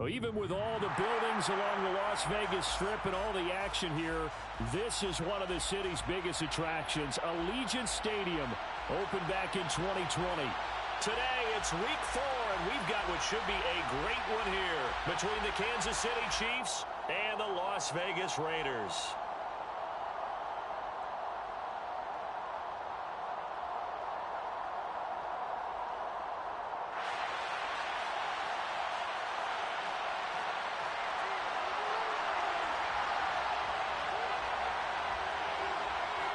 Well, even with all the buildings along the Las Vegas Strip and all the action here, this is one of the city's biggest attractions. Allegiant Stadium opened back in 2020. Today, it's Week 4, and we've got what should be a great one here between the Kansas City Chiefs and the Las Vegas Raiders.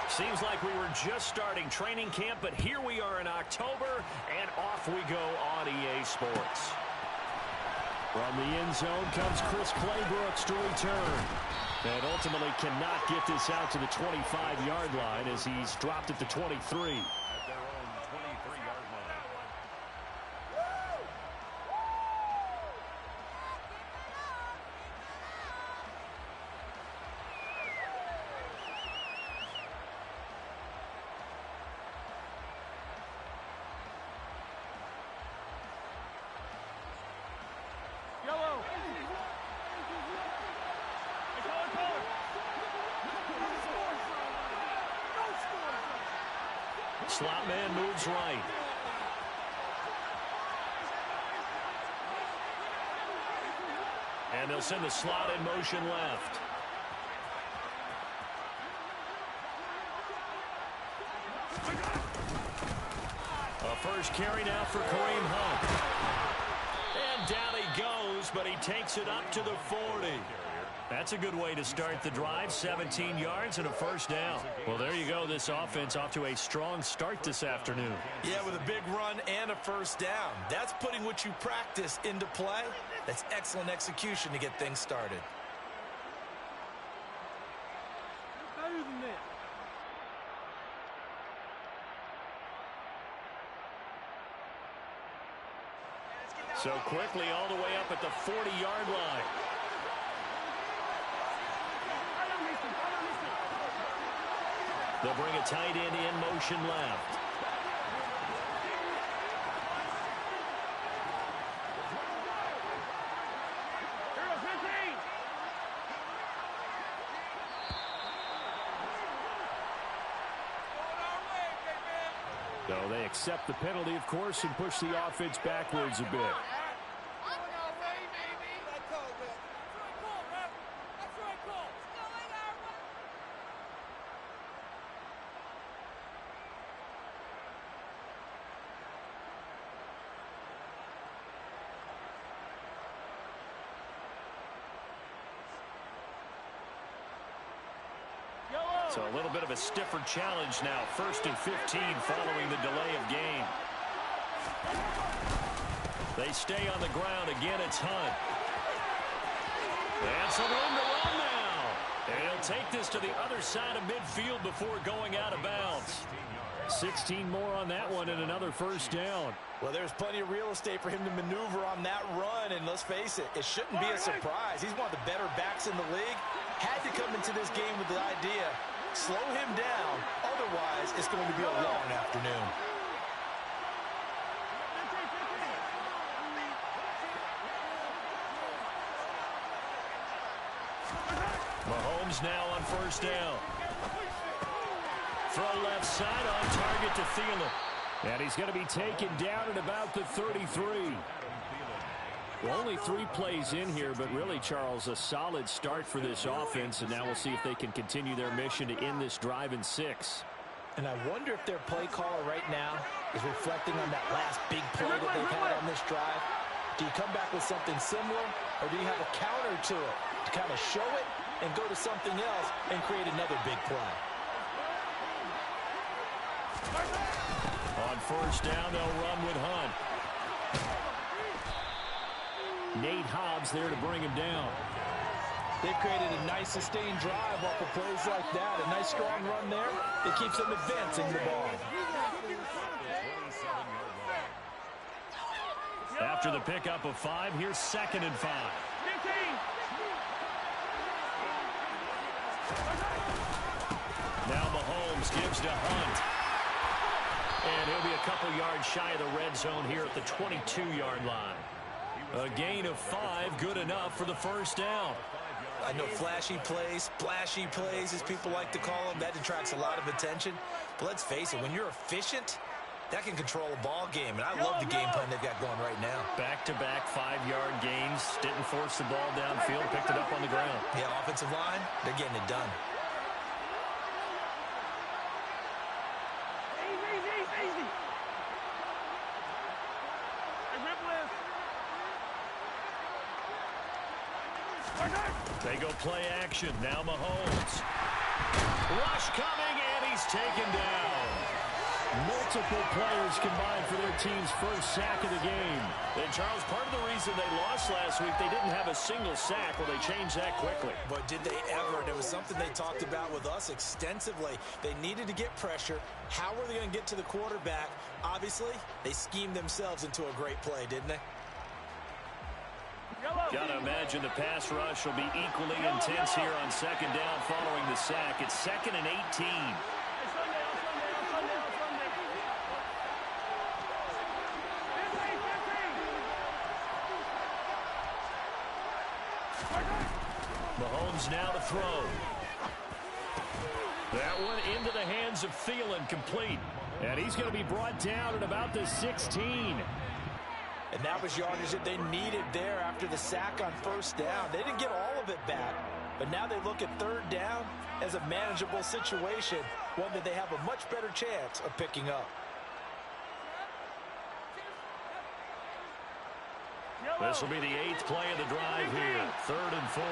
Seems like we were just starting training camp, but here we are in October, and off we go on EA Sports. From the end zone comes Chris Claybrooks to return. And ultimately cannot get this out to the 25-yard line as he's dropped at the 23. Slot man moves right. And they'll send the slot in motion left. A first carry now for Kareem Hunt. And down he goes, but he takes it up to the 40. That's a good way to start the drive, 17 yards and a first down. Well, there you go. This offense off to a strong start this afternoon. Yeah, with a big run and a first down. That's putting what you practice into play. That's excellent execution to get things started. Better than that. So quickly all the way up at the 40-yard line. They'll bring a tight end in motion left. So they accept the penalty, of course, and push the offense backwards a bit. So a little bit of a stiffer challenge now. 1st and 15 following the delay of game. They stay on the ground. Again, it's Hunt. And some room to run now. And he'll take this to the other side of midfield before going out of bounds. 16 more on that one and another first down. Well, there's plenty of real estate for him to maneuver on that run, and let's face it, it shouldn't be a surprise. He's one of the better backs in the league. Had to come into this game with the idea, slow him down, otherwise it's going to be a long afternoon. Mahomes now on first down. Throw left side on target to Thielen. And he's going to be taken down at about the 33. Well, only 3 plays in here, but really, Charles, a solid start for this offense. And now we'll see if they can continue their mission to end this drive in 6. And I wonder if their play caller right now is reflecting on that last big play that they've had on this drive. Do you come back with something similar, or do you have a counter to it to kind of show it and go to something else and create another big play? On first down, they'll run with Hunt. Nate Hobbs there to bring him down. They've created a nice sustained drive off of plays like that. A nice strong run there that keeps them advancing the ball. After the pickup of 5, here's 2nd and 5. Now Mahomes gives to Hunt. And he'll be a couple yards shy of the red zone here at the 22-yard line. A gain of 5, good enough for the first down. I know flashy plays, splashy plays, as people like to call them, that attracts a lot of attention. But let's face it, when you're efficient, that can control a ball game, and I love the game plan they've got going right now. Back-to-back 5-yard gains, didn't force the ball downfield, picked it up on the ground. Yeah, offensive line, they're getting it done. Easy. Hey, rip list. They go play action. Now Mahomes. Rush coming, and he's taken down. Multiple players combined for their team's first sack of the game. And, Charles, part of the reason they lost last week, they didn't have a single sack. Well, they changed that quickly. But did they ever? There was something they talked about with us extensively. They needed to get pressure. How were they going to get to the quarterback? Obviously, they schemed themselves into a great play, didn't they? Got to imagine the pass rush will be equally intense here on second down following the sack. It's 2nd and 18. Mahomes now to throw. That one into the hands of Thielen, complete. And he's going to be brought down at about the 16. And that was yardage that they needed there after the sack on first down. They didn't get all of it back, but now they look at third down as a manageable situation, one that they have a much better chance of picking up. This will be the 8th play of the drive here. 3rd and 4.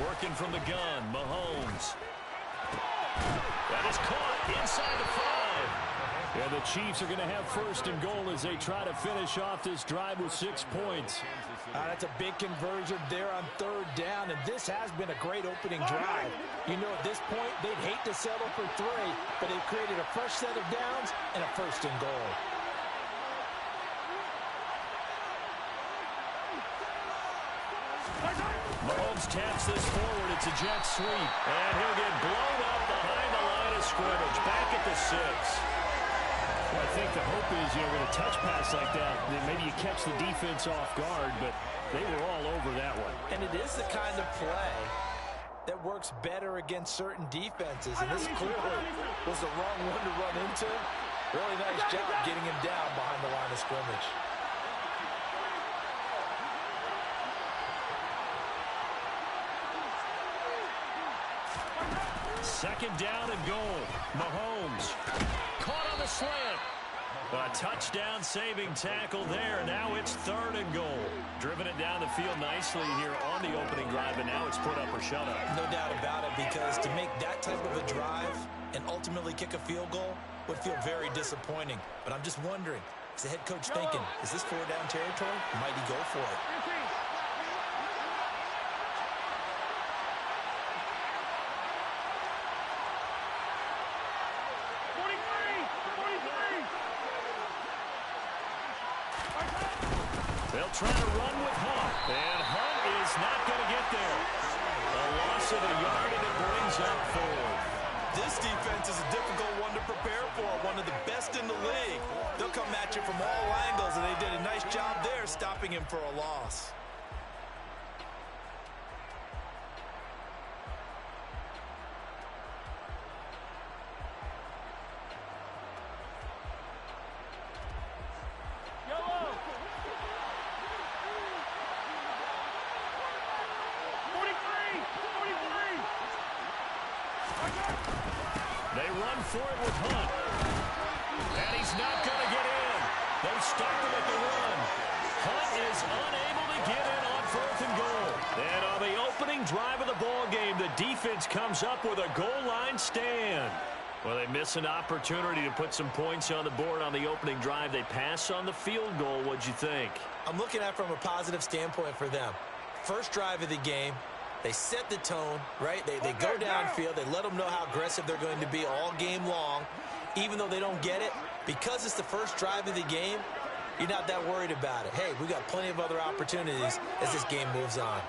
Working from the gun, Mahomes. That is caught inside the 5. And the Chiefs are going to have 1st and goal as they try to finish off this drive with 6 points. That's a big conversion there on third down, and this has been a great opening drive. You know, at this point, they'd hate to settle for 3, but they've created a fresh set of downs and a 1st and goal. Mahomes taps this forward. It's a jet sweep. And he'll get blown up behind the line of scrimmage. Back at the 6. Well, I think the hope is, with a touch pass like that, then maybe you catch the defense off guard, but they were all over that one. And it is the kind of play that works better against certain defenses. And this clearly was the wrong one to run into. Really nice job getting him down behind the line of scrimmage. Second down and goal. Mahomes caught on the slant. A touchdown saving tackle there. Now it's 3rd and goal. Driven it down the field nicely here on the opening drive, and now it's put up or shut up. No doubt about it, because to make that type of a drive and ultimately kick a field goal would feel very disappointing. But I'm just wondering, is the head coach thinking, is this 4-down territory? Might he go for it? They'll try to run with Hunt, and Hunt is not going to get there. A loss of a yard, and it brings up 4. This defense is a difficult one to prepare for, one of the best in the league. They'll come at you from all angles, and they did a nice job there stopping him for a loss. They run for it with Hunt. And he's not going to get in. They stopped him at the run. Hunt is unable to get in on 4th and goal. And on the opening drive of the ball game, the defense comes up with a goal line stand. Well, they miss an opportunity to put some points on the board on the opening drive. They pass on the field goal. What'd you think? I'm looking at it from a positive standpoint for them. First drive of the game. They set the tone, right? They go downfield. They let them know how aggressive they're going to be all game long. Even though they don't get it, because it's the first drive of the game, you're not that worried about it. Hey, we got plenty of other opportunities as this game moves on.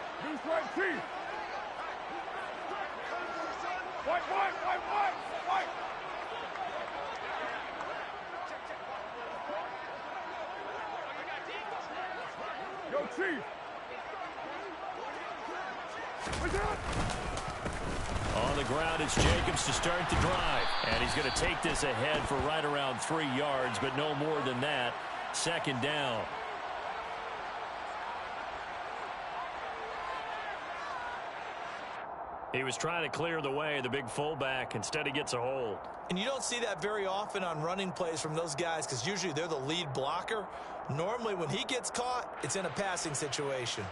Yo, Chief. On the ground, it's Jacobs to start the drive. And he's going to take this ahead for right around 3 yards, but no more than that. Second down. He was trying to clear the way, the big fullback. Instead, he gets a hold. And you don't see that very often on running plays from those guys because usually they're the lead blocker. Normally, when he gets caught, it's in a passing situation.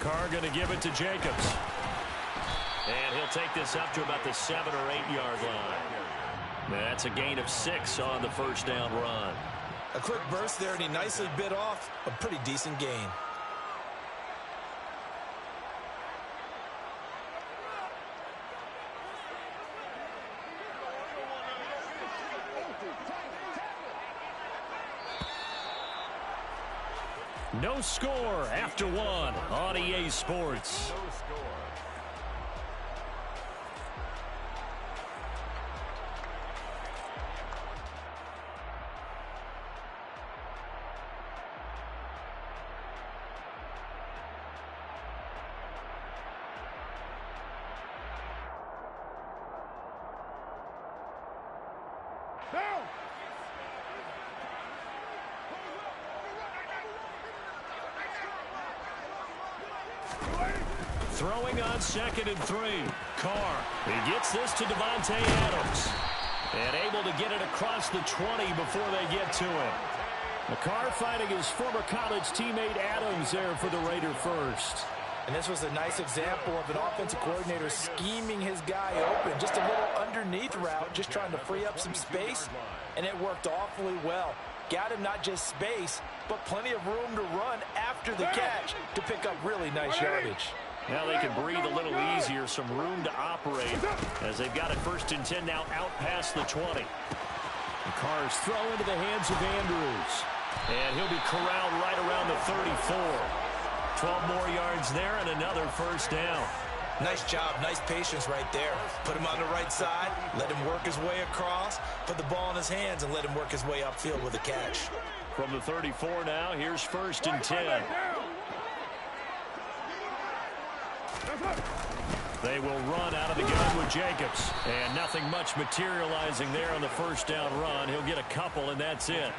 Carr going to give it to Jacobs. And he'll take this up to about the 7 or 8 yard line. That's a gain of 6 on the first down run. A quick burst there, and he nicely bit off a pretty decent gain. No score after 1 on EA Sports. Throwing on 2nd and 3. Carr. He gets this to Devontae Adams. And able to get it across the 20 before they get to him. Carr finding his former college teammate Adams there for the Raider first. And this was a nice example of an offensive coordinator scheming his guy open. Just a little underneath route, just trying to free up some space. And it worked awfully well. Got him not just space, but plenty of room to run after the catch to pick up really nice yardage. Now they can breathe a little easier, some room to operate as they've got it 1st and 10 now out past the 20. The Carr's throw into the hands of Andrews. And he'll be corralled right around the 34. 12 more yards there and another first down. Nice job, nice patience right there. Put him on the right side, let him work his way across, put the ball in his hands and let him work his way upfield with a catch. From the 34 now, here's 1st and 10. They will run out of the gun with Jacobs. And nothing much materializing there on the first down run. He'll get a couple, and that's it.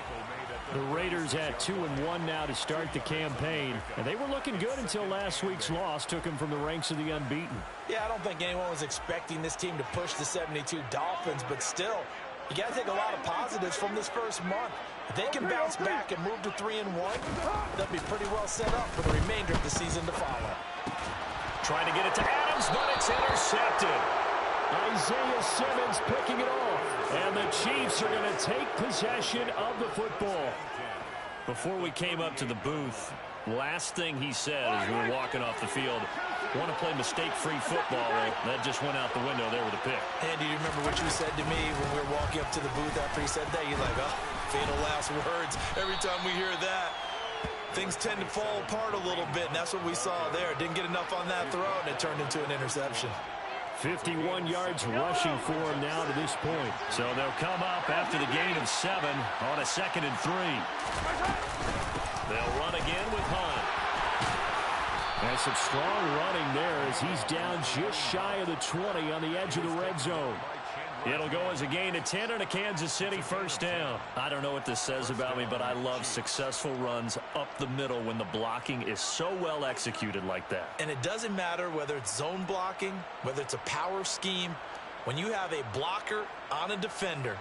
The Raiders at 2-1 now to start the campaign. And they were looking good until last week's loss took them from the ranks of the unbeaten. Yeah, I don't think anyone was expecting this team to push the 72 Dolphins, but still, you got to take a lot of positives from this first month. If they can bounce back and move to 3-1, they'll be pretty well set up for the remainder of the season to follow. Trying to get it to Adams, but it's intercepted. Isaiah Simmons picking it off. And the Chiefs are going to take possession of the football. Before we came up to the booth, last thing he said as we were walking off the field, want to play mistake-free football. Well, that just went out the window there with a pick. Andy, do you remember what you said to me when we were walking up to the booth after he said that? You're like, oh, fatal last words. Every time we hear that, things tend to fall apart a little bit, and that's what we saw there. Didn't get enough on that throw, and it turned into an interception. 51 yards rushing for him now to this point. So they'll come up after the gain of 7 on a 2nd and 3. They'll run again with Hunt. And some strong running there as he's down just shy of the 20 on the edge of the red zone. It'll go as a gain of 10 and a Kansas City first down. I don't know what this says about me, but I love successful runs up the middle when the blocking is so well executed like that. And it doesn't matter whether it's zone blocking, whether it's a power scheme. When you have a blocker on a defender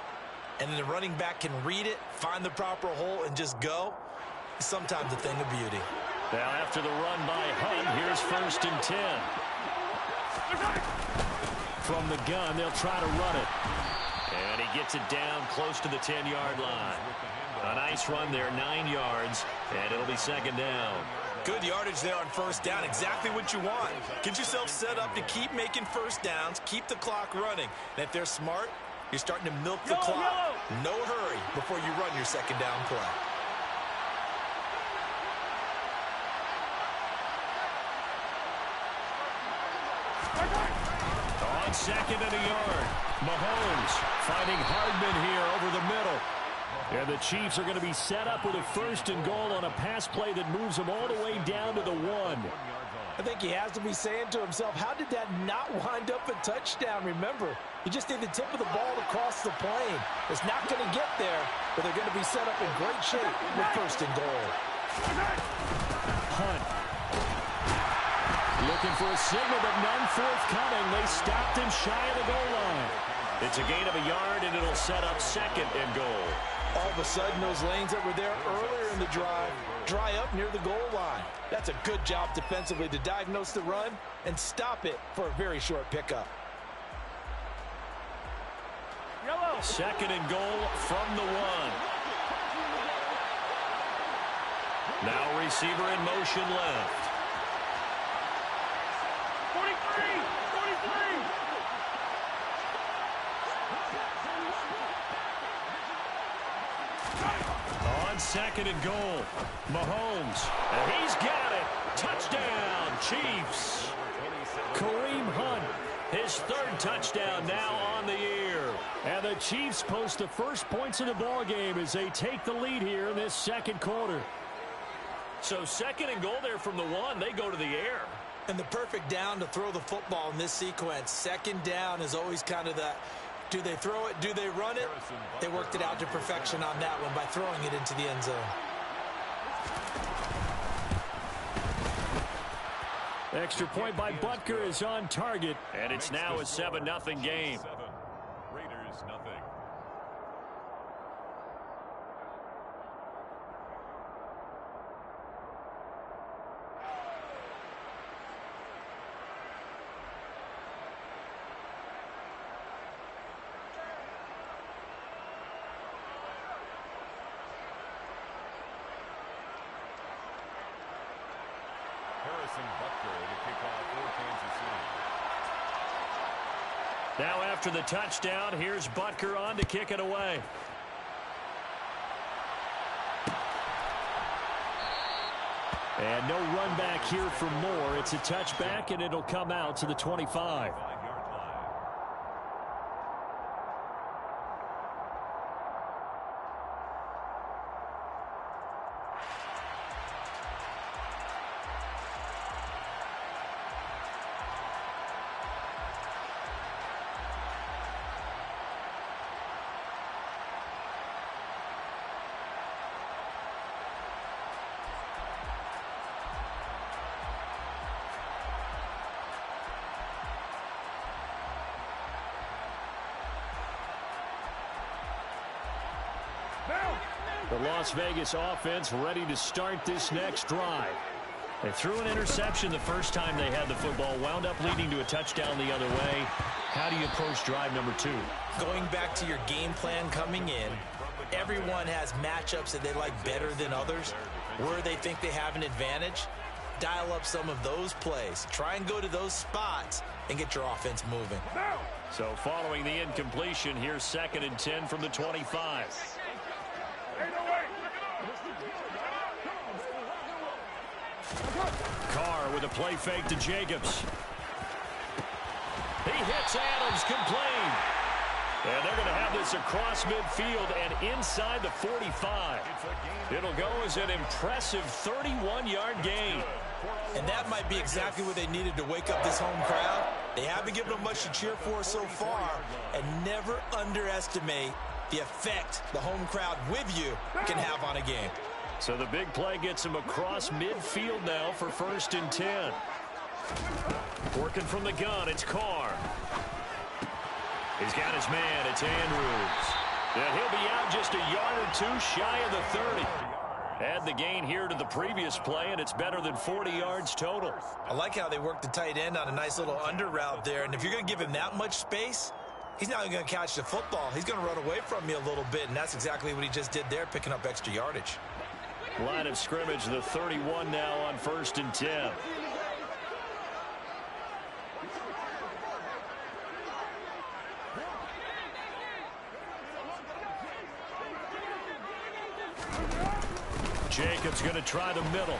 and then the running back can read it, find the proper hole, and just go, it's sometimes a thing of beauty. Now after the run by Hunt, here's 1st and 10. From the gun, they'll try to run it. And he gets it down close to the 10-yard line. A nice run there, 9 yards, and it'll be second down. Good yardage there on first down. Exactly what you want. Get yourself set up to keep making first downs, keep the clock running. And if they're smart, you're starting to milk the clock. No hurry before you run your second down play. On second and a yard, Mahomes finding Hardman here over the middle. And the Chiefs are going to be set up with a first and goal on a pass play that moves them all the way down to the 1. I think he has to be saying to himself, how did that not wind up a touchdown? Remember, you just need the tip of the ball to cross the plane. It's not going to get there, but they're going to be set up in great shape with first and goal. Hunt. Looking for a signal, but none forthcoming. They stopped him shy of the goal line. It's a gain of a yard, and it'll set up second and goal. All of a sudden, those lanes that were there earlier in the drive dry up near the goal line. That's a good job defensively to diagnose the run and stop it for a very short pickup. Second and goal from the 1. Now receiver in motion left. 43! On second and goal, Mahomes. And he's got it. Touchdown, Chiefs. Kareem Hunt. His third touchdown now on the year. And the Chiefs post the first points of the ball game as they take the lead here in this second quarter. So second and goal there from the 1. They go to the air. And the perfect down to throw the football in this sequence. Second down is always kind of that, do they throw it, do they run it? They worked it out to perfection on that one by throwing it into the end zone. Extra point by Butker is on target. And it's now a 7-0 game. Raiders, nothing. Now after the touchdown, here's Butker on to kick it away. And no run back here for Moore. It's a touchback, and it'll come out to the 25. The Las Vegas offense ready to start this next drive. They threw an interception the first time they had the football, wound up leading to a touchdown the other way. How do you approach drive number 2? Going back to your game plan coming in, everyone has matchups that they like better than others. Where they think they have an advantage, dial up some of those plays. Try and go to those spots and get your offense moving. So following the incompletion, here's 2nd and 10 from the 25. Carr with a play fake to Jacobs. He hits Adams, complete. And they're going to have this across midfield and inside the 45. It'll go as an impressive 31-yard gain. And that might be exactly what they needed to wake up this home crowd. They haven't given them much to cheer for so far, and never underestimate the effect the home crowd with you can have on a game. So the big play gets him across midfield now for 1st and 10. Working from the gun, it's Carr. He's got his man, it's Andrews. And he'll be out just a yard or two shy of the 30. Add the gain here to the previous play, and it's better than 40 yards total. I like how they worked the tight end on a nice little under route there. And if you're going to give him that much space, he's not going to catch the football. He's going to run away from you a little bit, and that's exactly what he just did there, picking up extra yardage. Line of scrimmage, the 31 now on 1st and 10. Jacobs going to try the middle.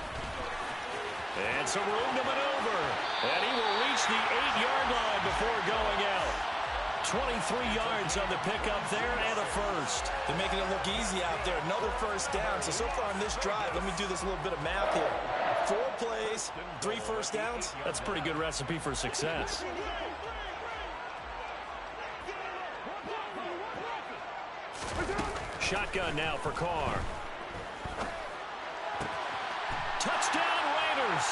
And some room to maneuver. And he will reach the 8-yard line before going out. 23 yards on the pickup there and a first. They're making it look easy out there. Another first down. So far on this drive, let me do this little bit of math here. 4 plays, 3 first downs. That's a pretty good recipe for success. Shotgun now for Carr. Touchdown Raiders.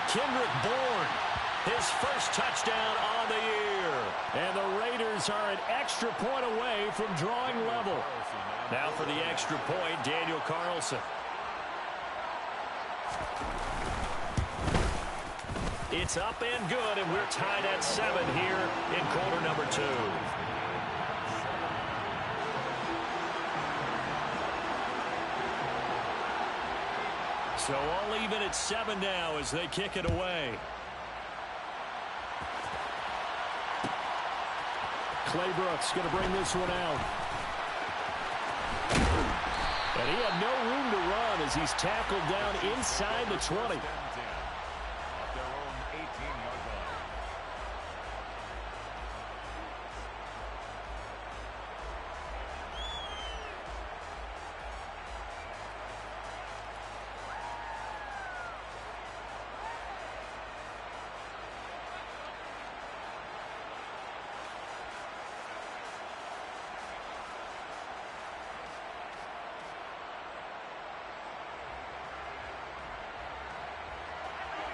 Kendrick Bourne, his first touchdown on the year. And the Raiders are an extra point away from drawing level. Now for the extra point, Daniel Carlson. It's up and good, and we're tied at 7 here in quarter number 2. So all even at 7 now as they kick it away. Claybrooks going to bring this one out. And he had no room to run as he's tackled down inside the 20.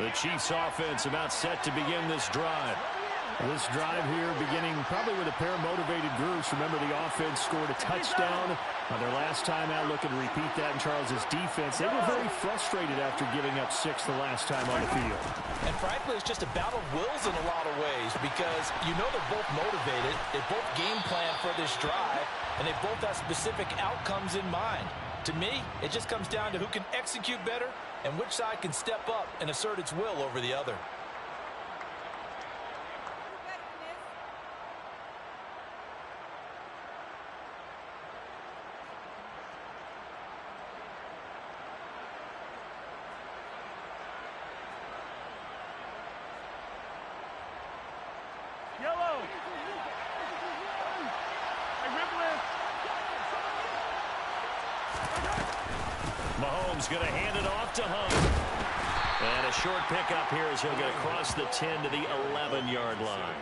The Chiefs offense about set to begin this drive. This drive here beginning probably with a pair of motivated groups. Remember, the offense scored a touchdown on their last time out. Looking to repeat that in Charles's defense. They were very frustrated after giving up 6 the last time on the field. And frankly, it's just a battle of wills in a lot of ways because you know they're both motivated. They both game plan for this drive, and they both have specific outcomes in mind. To me, it just comes down to who can execute better and which side can step up and assert its will over the other. Yellow. Mahomes going to hand it off to Hunt. And a short pickup here as he'll get across the 10 to the 11-yard line.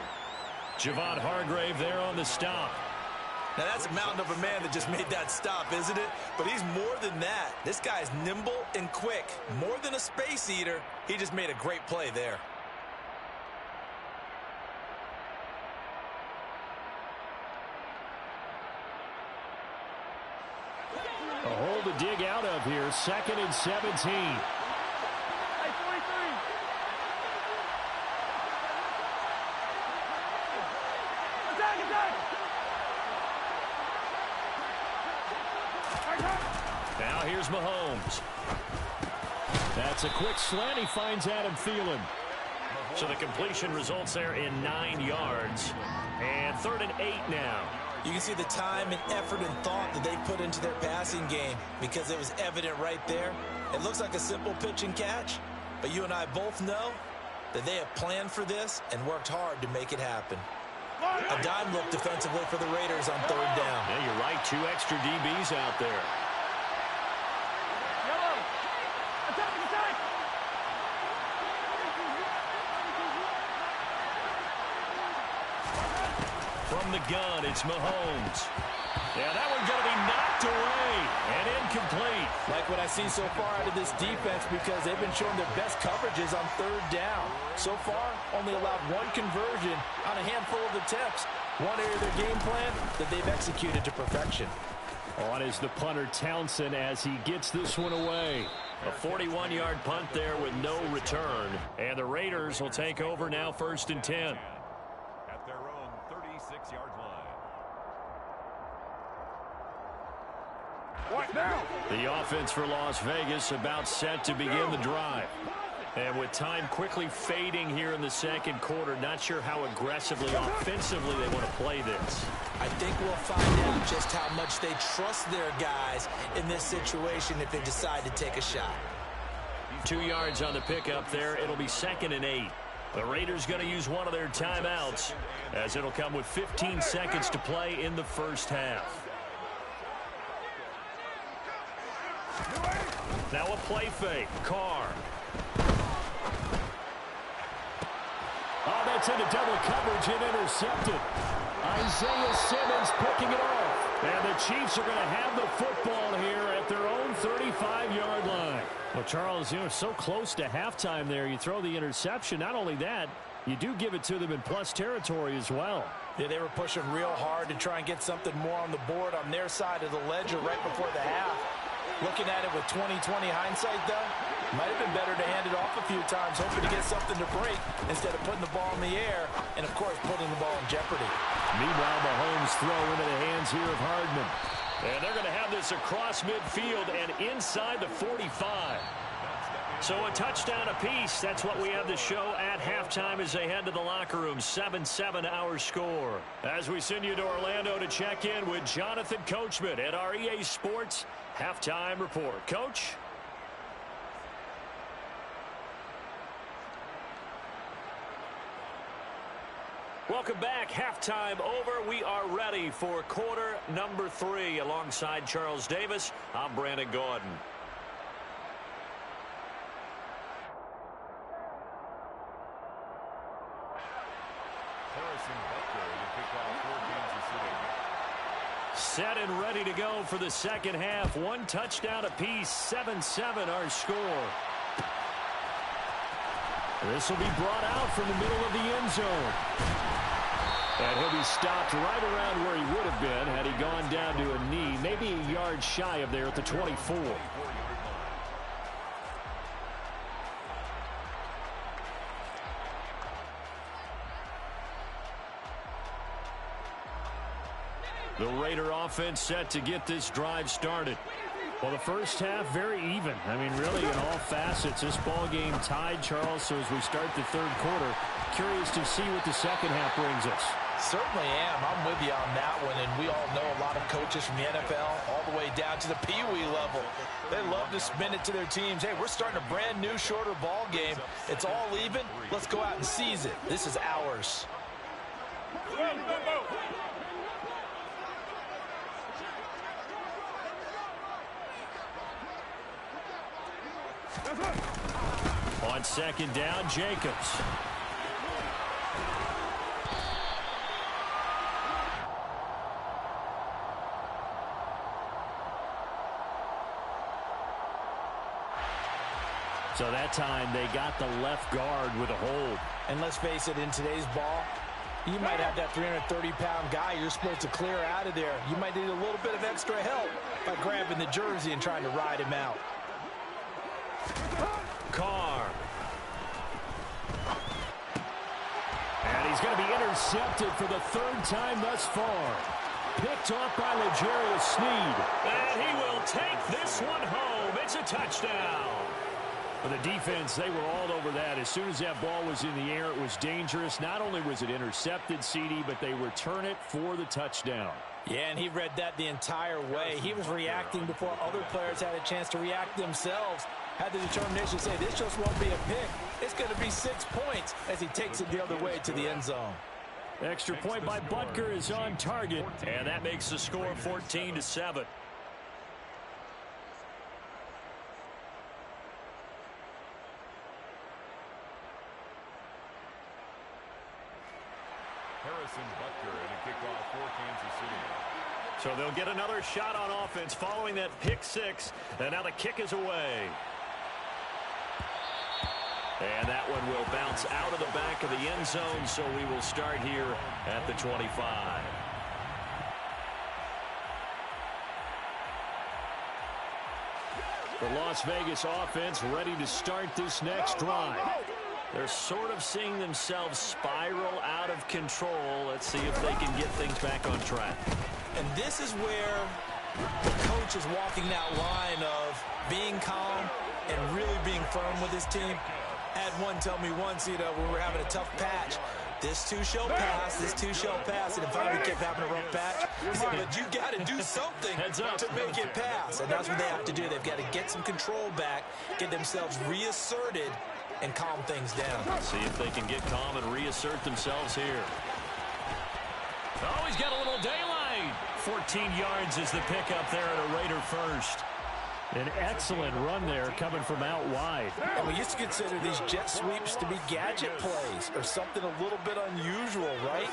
Javon Hargrave there on the stop. Now that's a mountain of a man that just made that stop, isn't it? But he's more than that. This guy's nimble and quick. More than a space eater. He just made a great play there. A hole to dig out of here. 2nd and 17. Now here's Mahomes. That's a quick slant. He finds Adam Thielen. So the completion results there in 9 yards. And 3rd and 8 now. You can see the time and effort and thought that they put into their passing game because it was evident right there. It looks like a simple pitch and catch, but you and I both know that they have planned for this and worked hard to make it happen. A dime look defensively for the Raiders on 3rd down. Yeah, you're right. 2 extra DBs out there. From the gun, it's Mahomes. Yeah, that one's going to be knocked away and incomplete. Like what I see so far out of this defense because they've been showing their best coverages on 3rd down. So far, only allowed 1 conversion on a handful of attempts. One area of their game plan that they've executed to perfection. On is the punter Townsend as he gets this one away. A 41-yard punt there with no return. And the Raiders will take over now, 1st and 10. At their own 36-yard line. What now? The offense for Las Vegas about set to begin the drive. And with time quickly fading here in the second quarter, not sure how aggressively, offensively they want to play this. I think we'll find out just how much they trust their guys in this situation if they decide to take a shot. 2 yards on the pickup there. It'll be 2nd and 8. The Raiders going to use one of their timeouts as it'll come with 15 seconds to play in the first half. Now a play fake. Carr. Oh, that's into double coverage and intercepted. Isaiah Simmons picking it off. And the Chiefs are going to have the football here at their own 35-yard line. Well, Charles, so close to halftime there. You throw the interception. Not only that, you do give it to them in plus territory as well. Yeah, they were pushing real hard to try and get something more on the board on their side of the ledger right before the half. Looking at it with 20/20 hindsight, though, might have been better to hand it off a few times, hoping to get something to break instead of putting the ball in the air and, of course, putting the ball in jeopardy. Meanwhile, Mahomes throw into the hands here of Hardman. And they're going to have this across midfield and inside the 45. So a touchdown apiece. That's what we have to show at halftime as they head to the locker room. 7-7 our score. As we send you to Orlando to check in with Jonathan Coachman at our EA Sports Halftime Report. Coach? Welcome back. Halftime over. We are ready for quarter number 3. Alongside Charles Davis, I'm Brandon Gordon. Set and ready to go for the second half. 1 touchdown apiece. 7-7 our score. This will be brought out from the middle of the end zone. And he'll be stopped right around where he would have been had he gone down to a knee, maybe a yard shy of there at the 24. The Raider offense set to get this drive started. Well, the first half, very even. I mean, really, in all facets, this ball game tied, Charles. So as we start the third quarter, curious to see what the second half brings us. Certainly am. I'm with you on that one. And we all know a lot of coaches from the NFL all the way down to the Pee-wee level. They love to spin it to their teams. Hey, we're starting a brand new, shorter ball game. It's all even. Let's go out and seize it. This is ours. On second down, Jacobs. So that time they got the left guard with a hold. And let's face it, in today's ball, you might have that 330-pound guy you're supposed to clear out of there. You might need a little bit of extra help by grabbing the jersey and trying to ride him out. Carr. And he's going to be intercepted for the 3rd time thus far. Picked off by L'Jarius Sneed. And he will take this one home. It's a touchdown. For the defense, they were all over that. As soon as that ball was in the air, it was dangerous. Not only was it intercepted, CD, but they return it for the touchdown. Yeah, and he read that the entire way. He was reacting before other players had a chance to react themselves. Had the determination to say, this just won't be a pick. It's going to be 6 points as he takes it the other way to the end zone. Extra point by Butker is on target. And that makes the score 14-7. Butker and a kickoff for Kansas City. So they'll get another shot on offense following that pick 6. And now the kick is away. And that one will bounce out of the back of the end zone, so we will start here at the 25. The Las Vegas offense ready to start this next drive. They're sort of seeing themselves spiral out of control. Let's see if they can get things back on track. And this is where the coach is walking that line of being calm and really being firm with his team. I had one tell me once, when we were having a tough patch, this two shall pass, this two shall pass, and if I kept having a rough patch, he said, but you got to do something to make it pass. And that's what they have to do. They've got to get some control back, get themselves reasserted, and calm things down. See if they can get calm and reassert themselves here. Oh, he's got a little daylight. 14 yards is the pickup there at a Raider first. An excellent run there coming from out wide. And we used to consider these jet sweeps to be gadget plays or something a little bit unusual, right?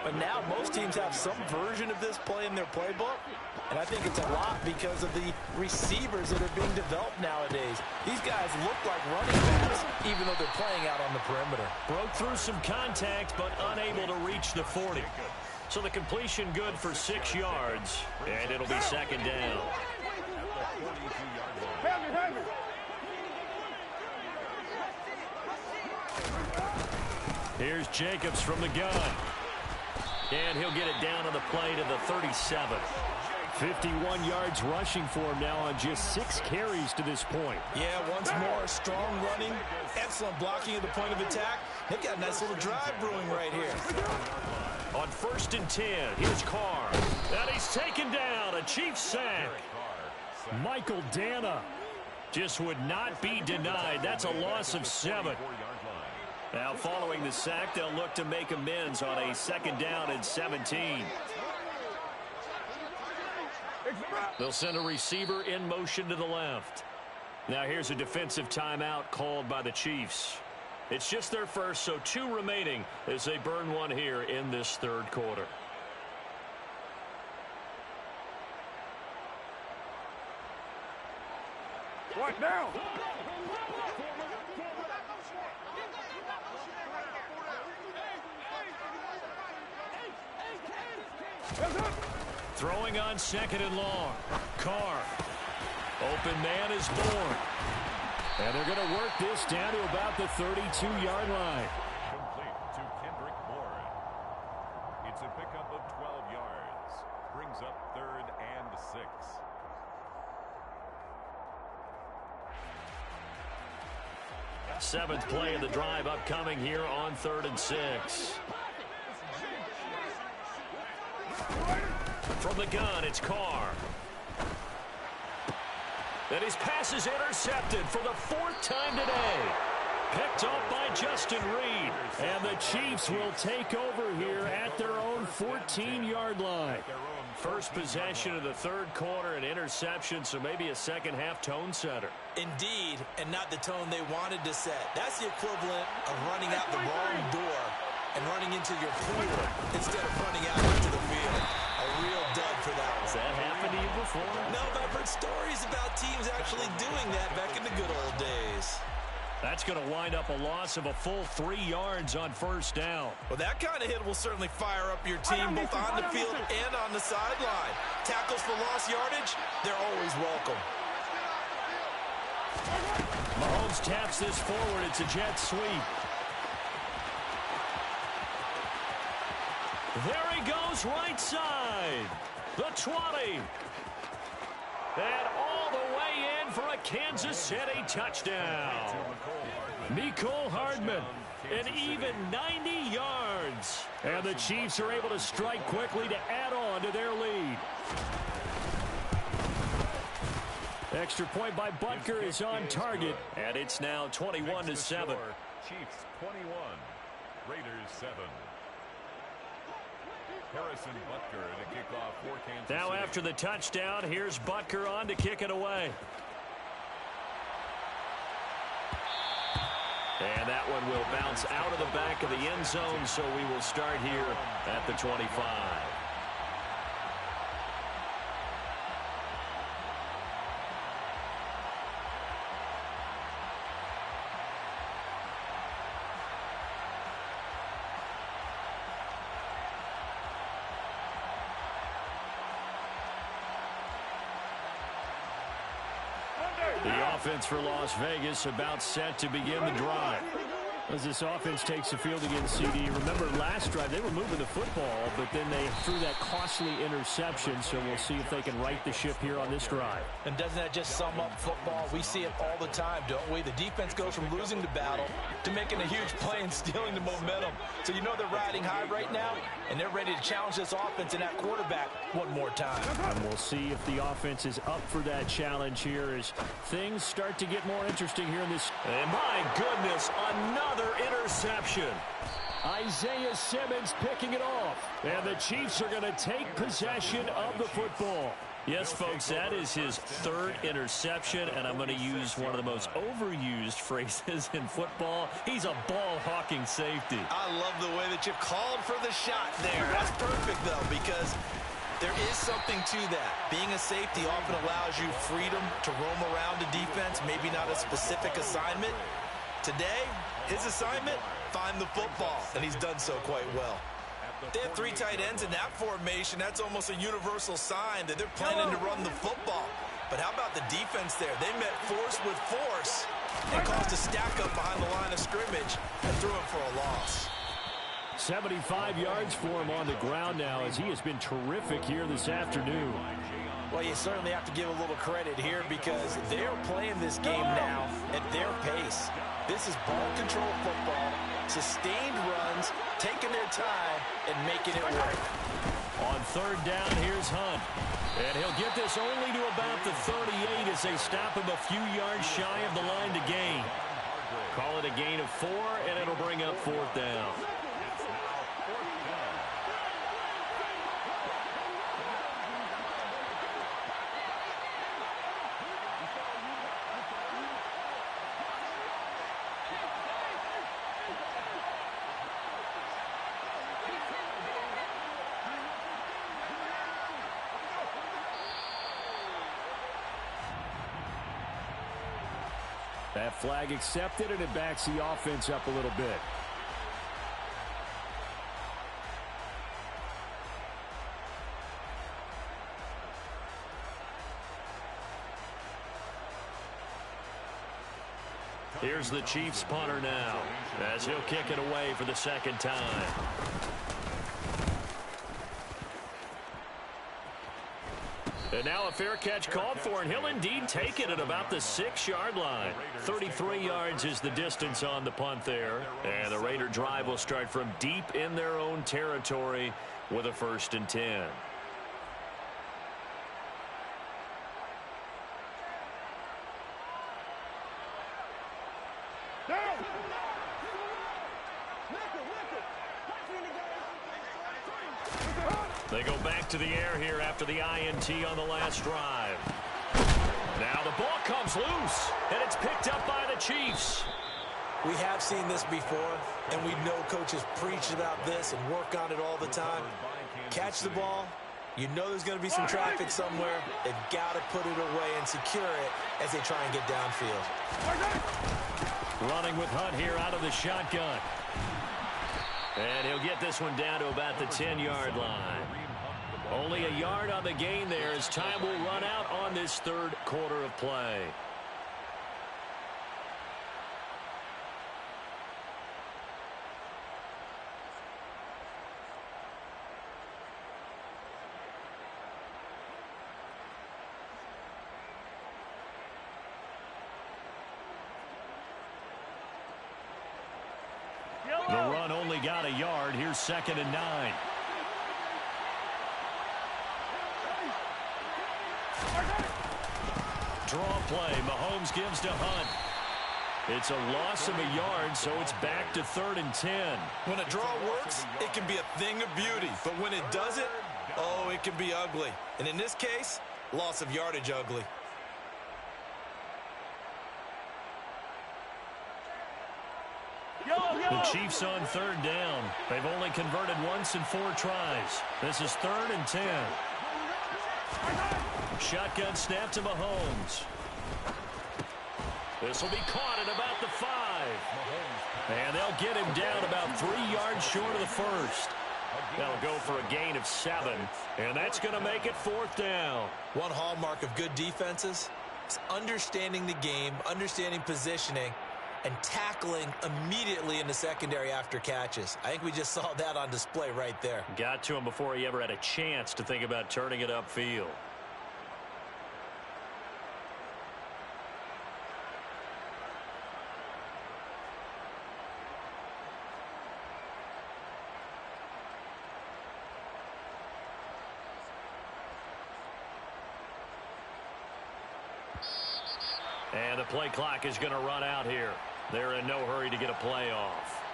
But now most teams have some version of this play in their playbook. And I think it's a lot because of the receivers that are being developed nowadays. These guys look like running backs, even though they're playing out on the perimeter. Broke through some contact, but unable to reach the 40. So the completion good for 6 yards, and it'll be second down. Here's Jacobs from the gun. And he'll get it down on the play to the 37. 51 yards rushing for him now on just 6 carries to this point. Yeah, once more, strong running, excellent blocking at the point of attack. They've got a nice little drive brewing right here. On 1st and 10, here's Carr. And he's taken down, a Chiefs sack. Michael Dana just would not be denied. That's a loss of 7. Now following the sack, they'll look to make amends on a 2nd down and 17. They'll send a receiver in motion to the left. Now here's a defensive timeout called by the Chiefs. It's just their first, so 2 remaining as they burn one here in this 3rd quarter. What now? Throwing on 2nd and long. Carr. Open man is born. And they're going to work this down to about the 32-yard line. Complete to Kendrick Bourne. It's a pickup of 12 yards. Brings up 3rd and 6. Seventh play of the drive upcoming here on 3rd and 6. From the gun, it's Carr. And his pass is intercepted for the 4th time today. Picked up by Justin Reed. And the Chiefs will take over here at their own 14-yard line. First possession of the 3rd quarter, an interception, so maybe a second-half tone setter. Indeed, and not the tone they wanted to set. That's the equivalent of running out the wrong door and running into your pool instead of running out into the field. A real dud for that one. Has that happened to you before? No, but I've heard stories about teams actually doing that back in the good old days. That's going to wind up a loss of a full 3 yards on 1st down. Well, that kind of hit will certainly fire up your team both on the field and on the sideline. Tackles for lost yardage, they're always welcome. Mahomes taps this forward. It's a jet sweep. There he goes, right side. The 20. And all the way in for a Kansas City touchdown. Mecole Hardman. An even 90 yards. And the Chiefs are able to strike quickly to add on to their lead. Extra point by Butker is on target. And it's now 21-7. Chiefs 21, Raiders 7. Harrison Butker to kick off for Kansas Now City. after the touchdown, here's Butker on to kick it away. And that one will bounce out of the back of the end zone, so we will start here at the 25. The offense for Las Vegas about set to begin the drive. As this offense takes the field against CD, remember last drive they were moving the football, but then they threw that costly interception, so we'll see if they can right the ship here on this drive. And doesn't that just sum up football? We see it all the time, don't we? The defense goes from losing the battle to making a huge play and stealing the momentum. So you know they're riding high right now, and they're ready to challenge this offense and that quarterback one more time. And we'll see if the offense is up for that challenge here as things start to get more interesting here in this. And my goodness, another interception. Isaiah Simmons picking it off. And the Chiefs are going to take possession of the football. Yes, folks, that is his third interception, and I'm going to use one of the most overused phrases in football. He's a ball-hawking safety. I love the way that you called for the shot there. That's perfect, though, because there is something to that. Being a safety often allows you freedom to roam around the defense, maybe not a specific assignment. Today, his assignment, find the football, and he's done so quite well. They have three tight ends in that formation. That's almost a universal sign that they're planning to run the football. But how about the defense there? They met force with force and caused a stack up behind the line of scrimmage and threw him for a loss. 75 yards for him on the ground now as he has been terrific here this afternoon. Well, you certainly have to give a little credit here because they're playing this game now at their pace. This is ball control football, sustained runs, taking their time, and making it work. On third down, here's Hunt. And he'll get this only to about the 38 as they stop him a few yards shy of the line to gain. Call it a gain of 4, and it'll bring up fourth down. That flag accepted, and it backs the offense up a little bit. Here's the Chiefs punter now as he'll kick it away for the second time. And now a fair catch called for, and he'll indeed take it at about the 6-yard line. 33 yards is the distance on the punt there. And the Raider drive will start from deep in their own territory with a 1st and 10. They go back to the air here after the INT on the last drive. Now the ball comes loose, and it's picked up by the Chiefs. We have seen this before, and we know coaches preach about this and work on it all the time. Catch the ball. You know there's going to be some traffic somewhere. They've got to put it away and secure it as they try and get downfield. Running with Hunt here out of the shotgun. And he'll get this one down to about the 10-yard line. Only a yard on the gain there as time will run out on this third quarter of play. The run only got a yard. Here's 2nd and 9. Draw play. Mahomes gives to Hunt. It's a loss of a yard, so it's back to 3rd and 10. When a draw works, it can be a thing of beauty. But when it doesn't, oh, it can be ugly. And in this case, loss of yardage ugly. The Chiefs on 3rd down. They've only converted once in 4 tries. This is 3rd and 10. Shotgun snap to Mahomes. This will be caught at about the 5. And they'll get him down about 3 yards short of the first. They'll go for a gain of 7. And that's going to make it 4th down. One hallmark of good defenses It's understanding the game, understanding positioning, and tackling immediately in the secondary after catches. I think we just saw that on display right there. Got to him before he ever had a chance to think about turning it upfield. And the play clock is going to run out here. They're in no hurry to get a play off.